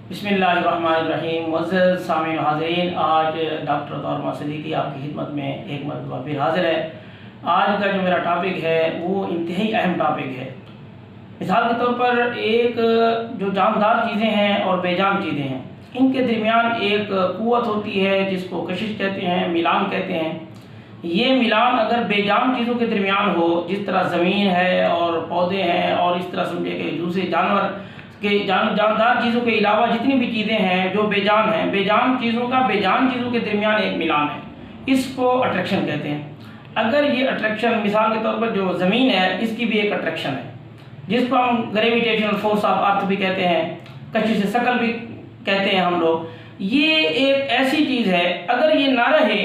بسم اللہ الرحمن الرحیم۔ معزز سامعین و حاضرین، آج ڈاکٹر طاہر صدیقی آپ کی خدمت میں ایک مرتبہ پھر حاضر ہے۔ آج کا جو میرا ٹاپک ہے وہ انتہائی اہم ٹاپک ہے۔ مثال کے طور پر ایک جو جاندار چیزیں ہیں اور بے جان چیزیں ہیں، ان کے درمیان ایک قوت ہوتی ہے جس کو کشش کہتے ہیں، میلان کہتے ہیں۔ یہ میلان اگر بے جان چیزوں کے درمیان ہو، جس طرح زمین ہے اور پودے ہیں اور اس طرح سمجھے کہ دوسرے جانور کہ جاندار چیزوں کے علاوہ جتنی بھی چیزیں ہیں جو بے جان ہیں، بے جان چیزوں کا بے جان چیزوں کے درمیان ایک ملان ہے، اس کو اٹریکشن کہتے ہیں۔ اگر یہ اٹریکشن مثال کے طور پر جو زمین ہے اس کی بھی ایک اٹریکشن ہے، جس کو ہم گریویٹیشنل فورس آف ارتھ بھی کہتے ہیں، کشش ثقل بھی کہتے ہیں ہم لوگ۔ یہ ایک ایسی چیز ہے اگر یہ نہ رہے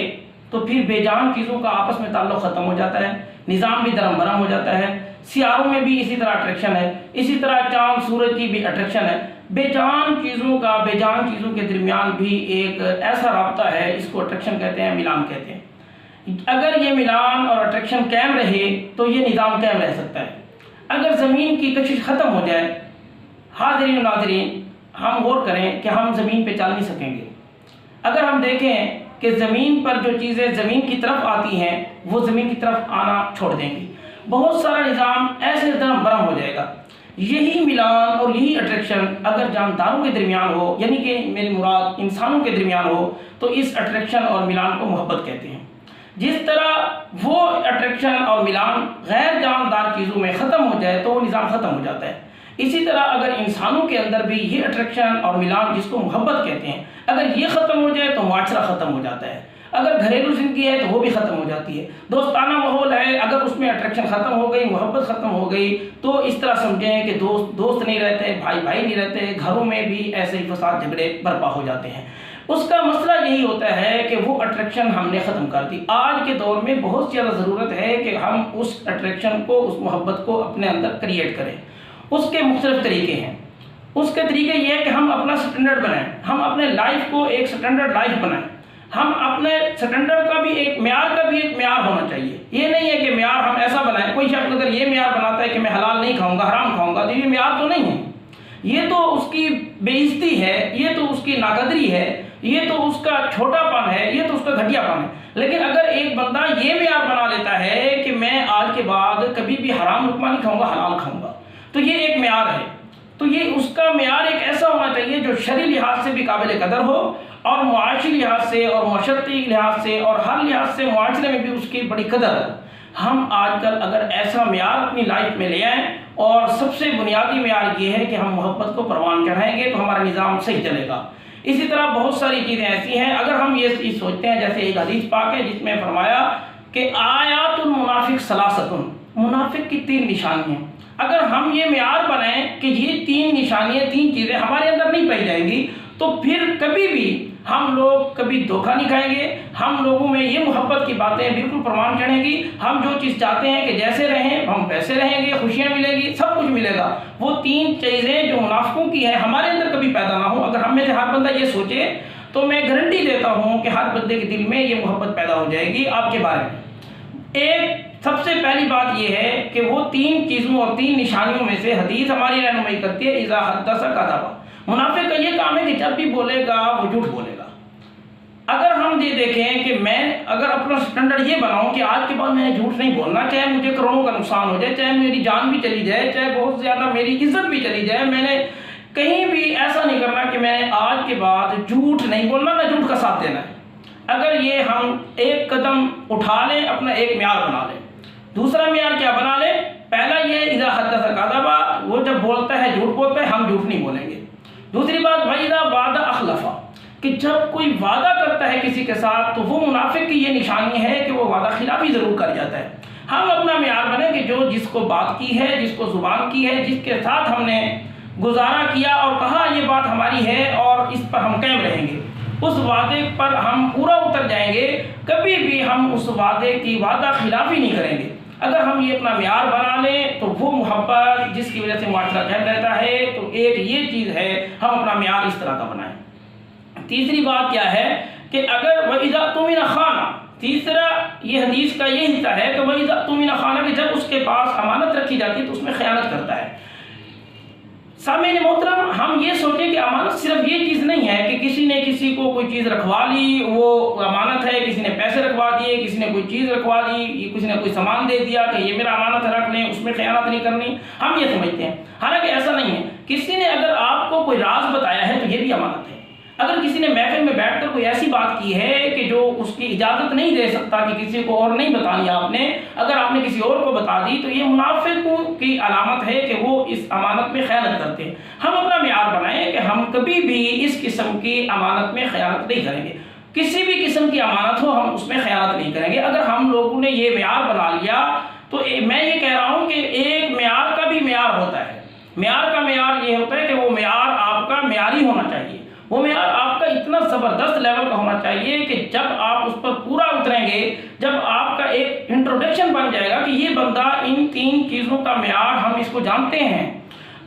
تو پھر بے جان چیزوں کا آپس میں تعلق ختم ہو جاتا ہے، نظام بھی درم برہم ہو جاتا ہے۔ سیاروں میں بھی اسی طرح اٹریکشن ہے، اسی طرح چاند سورج کی بھی اٹریکشن ہے۔ بے جان چیزوں کا بے جان چیزوں کے درمیان بھی ایک ایسا رابطہ ہے، اس کو اٹریکشن کہتے ہیں، ملان کہتے ہیں۔ اگر یہ ملان اور اٹریکشن قائم رہے تو یہ نظام قائم رہ سکتا ہے۔ اگر زمین کی کشش ختم ہو جائے، حاضرین و ناظرین ہم غور کریں کہ ہم زمین پہ چل نہیں سکیں گے۔ اگر ہم دیکھیں کہ زمین پر جو چیزیں زمین کی طرف آتی ہیں وہ زمین کی طرف آنا چھوڑ دیں گی، بہت سارا نظام ایسے درم برہم ہو جائے گا۔ یہی ملان اور یہی اٹریکشن اگر جانداروں کے درمیان ہو، یعنی کہ میری مراد انسانوں کے درمیان ہو، تو اس اٹریکشن اور ملان کو محبت کہتے ہیں۔ جس طرح وہ اٹریکشن اور ملان غیر جاندار چیزوں میں ختم ہو جائے تو وہ نظام ختم ہو جاتا ہے، اسی طرح اگر انسانوں کے اندر بھی یہ اٹریکشن اور ملان جس کو محبت کہتے ہیں، اگر یہ ختم ہو جائے تو معاشرہ ختم ہو جاتا ہے۔ اگر گھریلو زندگی ہے تو وہ بھی ختم ہو جاتی ہے۔ دوستانہ ماحول ہے، اگر اس میں اٹریکشن ختم ہو گئی، محبت ختم ہو گئی، تو اس طرح سمجھیں کہ دوست نہیں رہتے، بھائی نہیں رہتے، گھروں میں بھی ایسے ہی فساد جھگڑے برپا ہو جاتے ہیں۔ اس کا مسئلہ یہی ہوتا ہے کہ وہ اٹریکشن ہم نے ختم کر دی۔ آج کے دور میں بہت زیادہ ضرورت ہے کہ ہم اس اٹریکشن کو، اس محبت کو اپنے اندر کریٹ کریں۔ اس کے مختلف طریقے ہیں۔ اس کے طریقے یہ ہے کہ ہم اپنا سٹینڈرڈ بنائیں، ہم اپنے لائف کو ایک سٹینڈرڈ لائف بنائیں۔ ہم اپنے سٹینڈرڈ کا بھی ایک معیار ہونا چاہیے۔ یہ نہیں ہے کہ معیار ہم ایسا بنائیں، کوئی شخص اگر یہ معیار بناتا ہے کہ میں حلال نہیں کھاؤں گا، حرام کھاؤں گا، تو یہ معیار تو نہیں ہے، یہ تو اس کی بے عزتی ہے، یہ تو اس کی ناقدری ہے، یہ تو اس کا چھوٹا پن ہے، یہ تو اس کا گھٹیا پن ہے۔ لیکن اگر ایک بندہ یہ معیار بنا لیتا ہے کہ میں آج کے بعد کبھی بھی حرام لقمہ نہیں کھاؤں گا، حلال کھاؤں گا، تو یہ ایک معیار ہے۔ تو یہ اس کا معیار ایک ایسا ہونا چاہیے جو شرعی لحاظ سے بھی قابل قدر ہو، اور معاشی لحاظ سے اور معاشرتی لحاظ سے اور ہر لحاظ سے معاشرے میں بھی اس کی بڑی قدر ہو۔ ہم آج کل اگر ایسا معیار اپنی لائف میں لے آئیں، اور سب سے بنیادی معیار یہ ہے کہ ہم محبت کو پروان چڑھائیں گے تو ہمارا نظام صحیح چلے گا۔ اسی طرح بہت ساری چیزیں ایسی ہیں، اگر ہم یہ چیز سوچتے ہیں، جیسے ایک حدیث پاک ہے جس میں فرمایا کہ آیات المنافق ثلاثۃ، منافق کی 3 نشانیاں ہیں۔ اگر ہم یہ معیار بنائیں کہ یہ 3 نشانیاں، 3 چیزیں ہمارے اندر نہیں پائی جائیں گی، تو پھر کبھی بھی ہم لوگ کبھی دھوکہ نہیں کھائیں گے، ہم لوگوں میں یہ محبت کی باتیں بالکل پروان چڑھیں گی۔ ہم جو چیز چاہتے ہیں کہ جیسے رہیں ہم ویسے رہیں گے، خوشیاں ملے گی، سب کچھ ملے گا۔ وہ 3 چیزیں جو منافقوں کی ہیں ہمارے اندر کبھی پیدا نہ ہو۔ اگر ہم میں سے ہر بندہ یہ سوچے تو میں گارنٹی دیتا ہوں کہ ہر بندے کے دل میں یہ محبت پیدا ہو جائے گی آپ کے بارے میں۔ ایک سب سے پہلی بات یہ ہے کہ وہ 3 چیزوں اور 3 نشانیوں میں سے حدیث ہماری رہنمائی کرتی ہے، اذا حدث کذب۔ منافق کا یہ کام ہے کہ جب بھی بولے گا وہ جھوٹ بولے گا۔ اگر ہم یہ دیکھیں کہ میں اگر اپنا سٹینڈرڈ یہ بناؤں کہ آج کے بعد میں نے جھوٹ نہیں بولنا، چاہے مجھے کروڑوں کا نقصان ہو جائے، چاہے میری جان بھی چلی جائے، چاہے بہت زیادہ میری عزت بھی چلی جائے، میں نے کہیں بھی ایسا نہیں کرنا کہ میں آج کے بعد جھوٹ نہیں بولنا، نہ جھوٹ کا ساتھ دینا ہے۔ اگر یہ ہم ایک قدم اٹھا لیں، اپنا ایک معیار بنا لیں۔ دوسرا معیار کیا بنا لیں؟ پہلا یہ اذا حدث کذب، وہ جب بولتا ہے جھوٹ بولتا ہے، ہم جھوٹ نہیں بولیں گے۔ دوسری بات وَإِذَا وَعَدَ أَخْلَفَ، کہ جب کوئی وعدہ کرتا ہے کسی کے ساتھ تو وہ منافق کی یہ نشانی ہے کہ وہ وعدہ خلافی ضرور کر جاتا ہے۔ ہم اپنا معیار بنیں کہ جو جس کو بات کی ہے، جس کو زبان کی ہے، جس کے ساتھ ہم نے گزارا کیا اور کہا یہ بات ہماری ہے اور اس پر ہم قائم رہیں گے، اس وعدے پر ہم پورا اتر جائیں گے، کبھی بھی ہم اس وعدے کی وعدہ خلافی نہیں کریں گے۔ اگر ہم یہ اپنا معیار بنا لیں تو وہ محبت جس کی وجہ سے معاشرہ قائم رہتا ہے، تو ایک یہ چیز ہے ہم اپنا معیار اس طرح کا بنائیں۔ تیسری بات کیا ہے کہ اگر وَإِذَا اؤْتُمِنَ خَانَ، تیسرا یہ حدیث کا یہ حصہ ہے کہ وَإِذَا اؤْتُمِنَ خَانَ، کہ جب اس کے پاس امانت رکھی جاتی ہے تو اس میں خیانت کرتا ہے۔ سامعین محترم، ہم ہم یہ سوچیں کہ امانت صرف یہ چیز نہیں ہے کہ کسی نے کسی کو کوئی چیز رکھوا لی وہ امانت ہے، کسی نے پیسے رکھوا دیے، کسی نے کوئی چیز رکھوا دی، کسی نے کوئی سامان دے دیا کہ یہ میرا امانت ہے رکھ لیں، اس میں خیانت نہیں کرنی، ہم یہ سمجھتے ہیں۔ حالانکہ ایسا نہیں ہے۔ کسی نے اگر آپ کو کوئی راز بتایا ہے تو یہ بھی امانت ہے۔ اگر کسی نے محفل میں بیٹھ کر کوئی ایسی بات کی ہے کہ جو اس کی اجازت نہیں دے سکتا کہ کسی کو اور نہیں بتانی آپ نے، اگر آپ نے کسی اور کو بتا دی تو یہ منافقوں کی علامت ہے کہ وہ اس امانت میں خیانت کرتے ہیں۔ ہم اپنا معیار بنائیں کہ ہم کبھی بھی اس قسم کی امانت میں خیانت نہیں کریں گے۔ کسی بھی قسم کی امانت ہو ہم اس میں خیانت نہیں کریں گے۔ اگر ہم لوگوں نے یہ معیار بنا لیا تو میں یہ کہہ رہا ہوں کہ ایک معیار کا بھی معیار ہوتا ہے۔ معیار کا معیار یہ ہوتا ہے کہ وہ معیار آپ کا معیاری ہونا چاہیے، وہ معیار آپ کا اتنا زبردست لیول کا ہونا چاہیے کہ جب آپ اس پر پورا اتریں گے، جب آپ کا ایک انٹروڈکشن بن جائے گا کہ یہ بندہ ان 3 چیزوں کا معیار ہم اس کو جانتے ہیں،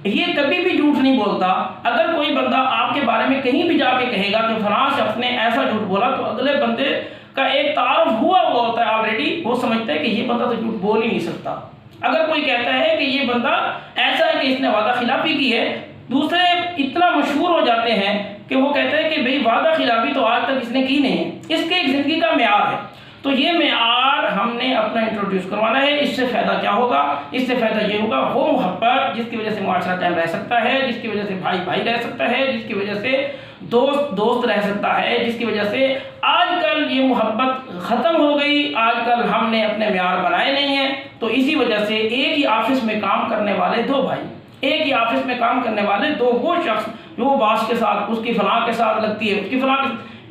یہ کبھی بھی جھوٹ نہیں بولتا۔ اگر کوئی بندہ آپ کے بارے میں کہیں بھی جا کے کہے گا کہ فلاں شخص نے ایسا جھوٹ بولا تو اگلے بندے کا ایک تعارف ہوا ہوتا ہے آلریڈی، وہ سمجھتا ہے کہ یہ بندہ تو جھوٹ بول ہی نہیں سکتا۔ اگر کوئی کہتا ہے کہ یہ بندہ ایسا ہے کہ اس نے وعدہ خلافی کی ہے، دوسرے اتنا مشہور ہو جاتے ہیں کہ وہ کہتے ہیں کہ بھئی وعدہ خلافی تو آج تک اس نے کی نہیں ہے، اس کے ایک زندگی کا معیار ہے۔ تو یہ معیار ہم نے اپنا انٹروڈیوس کروانا ہے۔ اس سے فائدہ کیا ہوگا؟ اس سے فائدہ یہ ہوگا وہ محبت جس کی وجہ سے معاشرہ قائم رہ سکتا ہے، جس کی وجہ سے بھائی بھائی رہ سکتا ہے، جس کی وجہ سے دوست دوست رہ سکتا ہے، جس کی وجہ سے آج کل یہ محبت ختم ہو گئی۔ آج کل ہم نے اپنے معیار بنائے نہیں ہیں، تو اسی وجہ سے ایک ہی آفس میں کام کرنے والے 2 بھائی، ایک ہی آفس میں کام کرنے والے 2 وہ شخص جو باس کے ساتھ اس کی فلاں کے ساتھ لگتی ہے، اس کی فلاں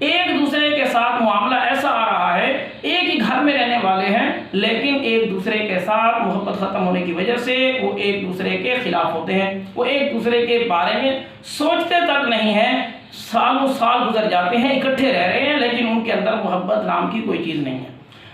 ایک دوسرے کے ساتھ معاملہ ایسا آ رہا ہے، ایک ہی گھر میں رہنے والے ہیں لیکن ایک دوسرے کے ساتھ محبت ختم ہونے کی وجہ سے وہ ایک دوسرے کے خلاف ہوتے ہیں، وہ ایک دوسرے کے بارے میں سوچتے تک نہیں ہیں، سالوں سال گزر جاتے ہیں، اکٹھے رہ رہے ہیں لیکن ان کے اندر محبت نام کی کوئی چیز نہیں ہے۔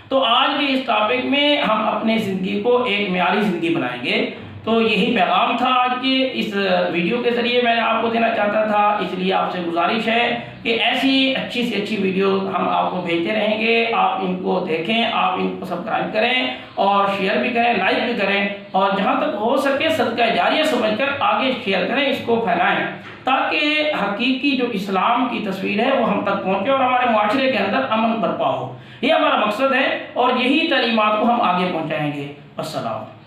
تو آج کے اس ٹاپک میں ہم اپنے زندگی کو ایک معیاری زندگی بنائیں گے۔ تو یہی پیغام تھا آج کے اس ویڈیو کے ذریعے میں آپ کو دینا چاہتا تھا، اس لیے آپ سے گزارش ہے کہ ایسی اچھی سے اچھی ویڈیوز ہم آپ کو بھیجتے رہیں گے، آپ ان کو دیکھیں، آپ ان کو سبسکرائب کریں اور شیئر بھی کریں، لائک بھی کریں، اور جہاں تک ہو سکے صدقہ جاریہ سمجھ کر آگے شیئر کریں، اس کو پھیلائیں تاکہ حقیقی جو اسلام کی تصویر ہے وہ ہم تک پہنچے اور ہمارے معاشرے کے اندر امن برپا ہو۔ یہ ہمارا مقصد ہے اور یہی تعلیمات کو ہم آگے پہنچائیں گے۔ السلام۔